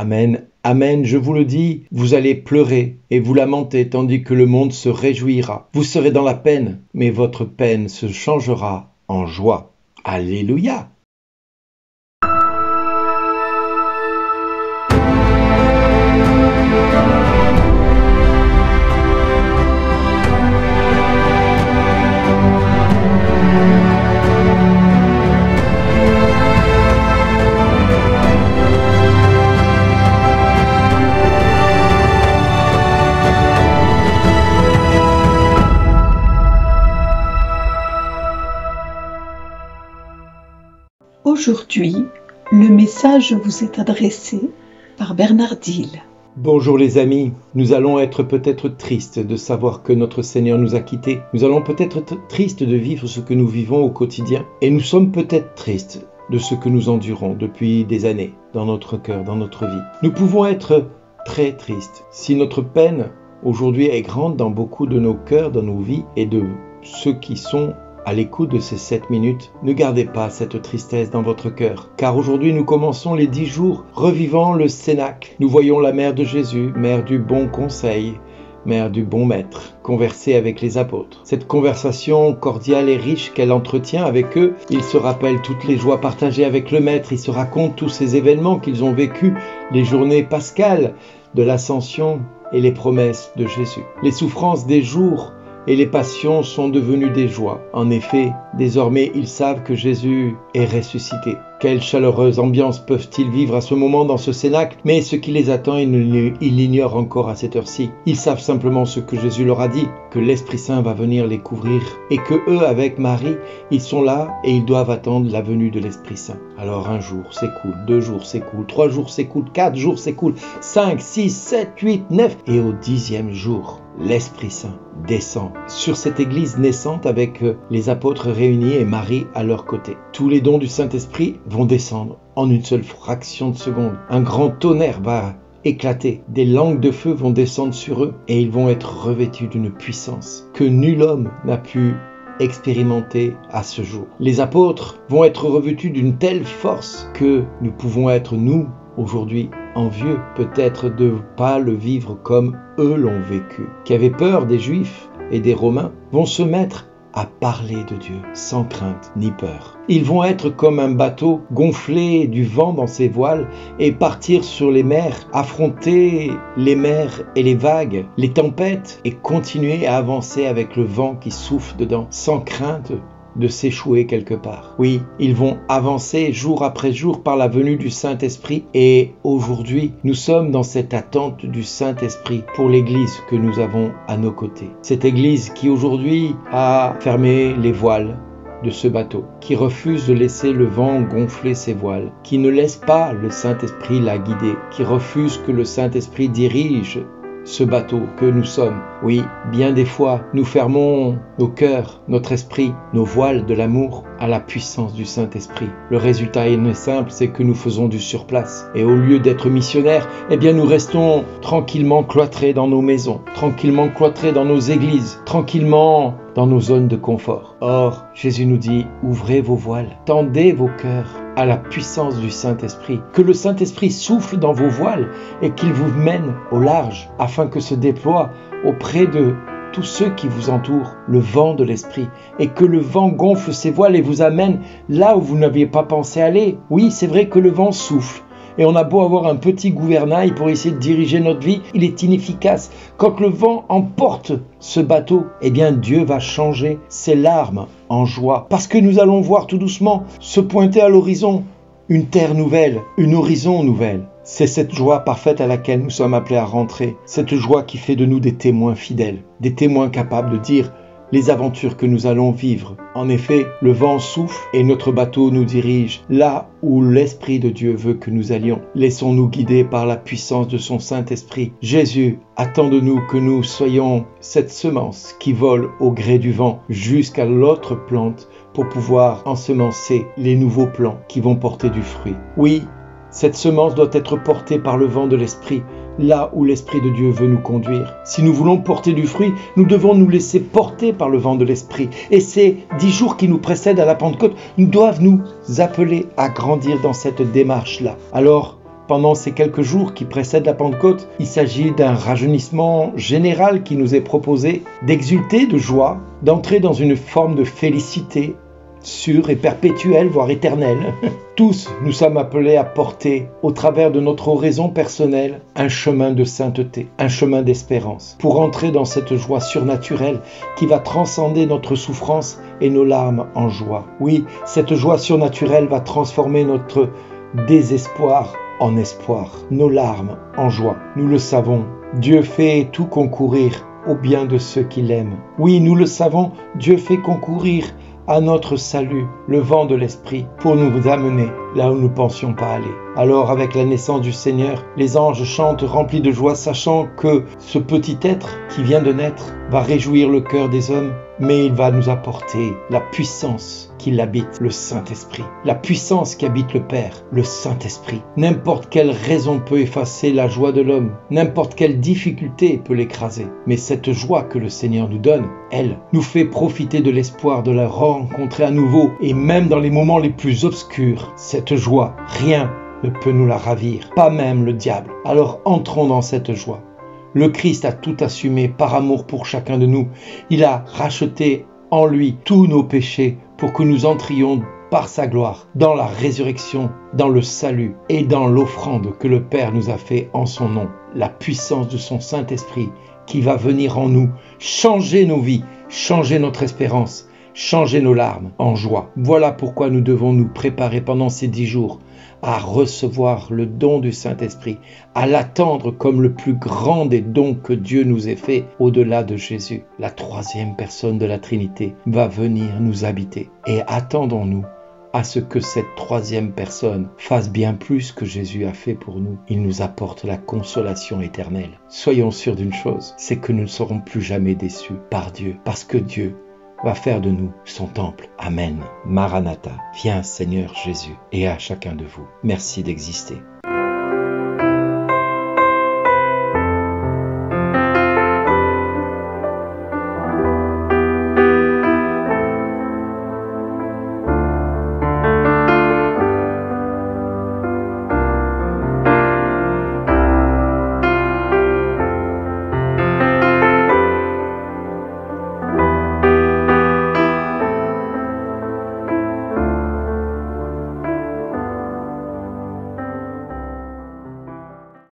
Amen, amen, je vous le dis, vous allez pleurer et vous lamenter tandis que le monde se réjouira. Vous serez dans la peine, mais votre peine se changera en joie. Alléluia! Aujourd'hui, le message vous est adressé par Bernard Dille. Bonjour les amis, nous allons être peut-être tristes de savoir que notre Seigneur nous a quittés. Nous allons peut-être être tristes de vivre ce que nous vivons au quotidien. Et nous sommes peut-être tristes de ce que nous endurons depuis des années dans notre cœur, dans notre vie. Nous pouvons être très tristes si notre peine aujourd'hui est grande dans beaucoup de nos cœurs, dans nos vies et de ceux qui sont à l'écoute de ces 7 minutes. Ne gardez pas cette tristesse dans votre cœur, car aujourd'hui nous commençons les 10 jours revivant le Cénacle. Nous voyons la mère de Jésus, mère du bon conseil, mère du bon maître, converser avec les apôtres. Cette conversation cordiale et riche qu'elle entretient avec eux, ils se rappellent toutes les joies partagées avec le maître, ils se racontent tous ces événements qu'ils ont vécus, les journées pascales de l'ascension et les promesses de Jésus. Les souffrances des jours et les passions sont devenues des joies. En effet, désormais, ils savent que Jésus est ressuscité. Quelle chaleureuse ambiance peuvent-ils vivre à ce moment dans ce cénacle? Mais ce qui les attend, ils l'ignorent encore à cette heure-ci. Ils savent simplement ce que Jésus leur a dit, que l'Esprit Saint va venir les couvrir et que eux, avec Marie, ils sont là et ils doivent attendre la venue de l'Esprit Saint. Alors 1 jour s'écoule, 2 jours s'écoulent, 3 jours s'écoulent, 4 jours s'écoulent, 5, 6, 7, 8, 9 et au 10e jour, l'Esprit Saint descend sur cette église naissante avec les apôtres réunis et Marie à leur côté. Tous les dons du Saint-Esprit vont descendre en une seule fraction de seconde. Un grand tonnerre va éclater. Des langues de feu vont descendre sur eux et ils vont être revêtus d'une puissance que nul homme n'a pu expérimenté à ce jour. Les apôtres vont être revêtus d'une telle force que nous pouvons être, nous, aujourd'hui, envieux, peut-être de ne pas le vivre comme eux l'ont vécu, qui avaient peur des Juifs et des Romains, vont se mettre à parler de Dieu sans crainte ni peur. Ils vont être comme un bateau gonflé du vent dans ses voiles et partir sur les mers, affronter les mers et les vagues, les tempêtes et continuer à avancer avec le vent qui souffle dedans sans crainte de s'échouer quelque part. Oui, ils vont avancer jour après jour par la venue du Saint-Esprit et aujourd'hui, nous sommes dans cette attente du Saint-Esprit pour l'Église que nous avons à nos côtés. Cette Église qui aujourd'hui a fermé les voiles de ce bateau, qui refuse de laisser le vent gonfler ses voiles, qui ne laisse pas le Saint-Esprit la guider, qui refuse que le Saint-Esprit dirige ce bateau que nous sommes. Oui, bien des fois, nous fermons nos cœurs, notre esprit, nos voiles de l'amour à la puissance du Saint-Esprit. Le résultat est simple, c'est que nous faisons du surplace. Et au lieu d'être missionnaires, eh bien nous restons tranquillement cloîtrés dans nos maisons, tranquillement cloîtrés dans nos églises, tranquillement dans nos zones de confort. Or, Jésus nous dit, ouvrez vos voiles, tendez vos cœurs à la puissance du Saint-Esprit. Que le Saint-Esprit souffle dans vos voiles et qu'il vous mène au large afin que se déploie auprès de tous ceux qui vous entourent le vent de l'Esprit et que le vent gonfle ses voiles et vous amène là où vous n'aviez pas pensé aller. Oui, c'est vrai que le vent souffle. Et on a beau avoir un petit gouvernail pour essayer de diriger notre vie, il est inefficace. Quand le vent emporte ce bateau, eh bien Dieu va changer ses larmes en joie. Parce que nous allons voir tout doucement se pointer à l'horizon une terre nouvelle, une horizon nouvelle. C'est cette joie parfaite à laquelle nous sommes appelés à rentrer. Cette joie qui fait de nous des témoins fidèles, des témoins capables de dire les aventures que nous allons vivre. En effet, le vent souffle et notre bateau nous dirige là où l'Esprit de Dieu veut que nous allions. Laissons-nous guider par la puissance de son Saint-Esprit. Jésus attend de nous que nous soyons cette semence qui vole au gré du vent jusqu'à l'autre plante pour pouvoir ensemencer les nouveaux plants qui vont porter du fruit. Oui, cette semence doit être portée par le vent de l'Esprit, là où l'Esprit de Dieu veut nous conduire. Si nous voulons porter du fruit, nous devons nous laisser porter par le vent de l'Esprit. Et ces 10 jours qui nous précèdent à la Pentecôte, nous doivent nous appeler à grandir dans cette démarche-là. Alors, pendant ces quelques jours qui précèdent la Pentecôte, il s'agit d'un rajeunissement général qui nous est proposé, d'exulter de joie, d'entrer dans une forme de félicité, sûre et perpétuelle, voire éternelle. Tous, nous sommes appelés à porter, au travers de notre oraison personnelle, un chemin de sainteté, un chemin d'espérance, pour entrer dans cette joie surnaturelle qui va transcender notre souffrance et nos larmes en joie. Oui, cette joie surnaturelle va transformer notre désespoir en espoir, nos larmes en joie. Nous le savons, Dieu fait tout concourir au bien de ceux qui l'aiment. Oui, nous le savons, Dieu fait concourir à notre salut, le vent de l'Esprit, pour nous amener là où nous ne pensions pas aller. Alors, avec la naissance du Seigneur, les anges chantent remplis de joie, sachant que ce petit être qui vient de naître va réjouir le cœur des hommes, mais il va nous apporter la puissance qui l'habite, le Saint-Esprit. La puissance qui habite le Père, le Saint-Esprit. N'importe quelle raison peut effacer la joie de l'homme, n'importe quelle difficulté peut l'écraser. Mais cette joie que le Seigneur nous donne, elle, nous fait profiter de l'espoir de la rencontrer à nouveau, et même dans les moments les plus obscurs, cette joie, rien ne peut nous la ravir, pas même le diable. Alors entrons dans cette joie. Le Christ a tout assumé par amour pour chacun de nous. Il a racheté en lui tous nos péchés pour que nous entrions par sa gloire dans la résurrection, dans le salut et dans l'offrande que le Père nous a fait en son nom. La puissance de son Saint-Esprit qui va venir en nous, changer nos vies, changer notre espérance, changer nos larmes en joie. Voilà pourquoi nous devons nous préparer pendant ces 10 jours à recevoir le don du Saint-Esprit, à l'attendre comme le plus grand des dons que Dieu nous ait fait au-delà de Jésus. La 3e personne de la Trinité va venir nous habiter. Et attendons-nous à ce que cette 3e personne fasse bien plus que Jésus a fait pour nous. Il nous apporte la consolation éternelle. Soyons sûrs d'une chose, c'est que nous ne serons plus jamais déçus par Dieu, parce que Dieu va faire de nous son temple. Amen. Maranatha. Viens Seigneur Jésus, et à chacun de vous. Merci d'exister.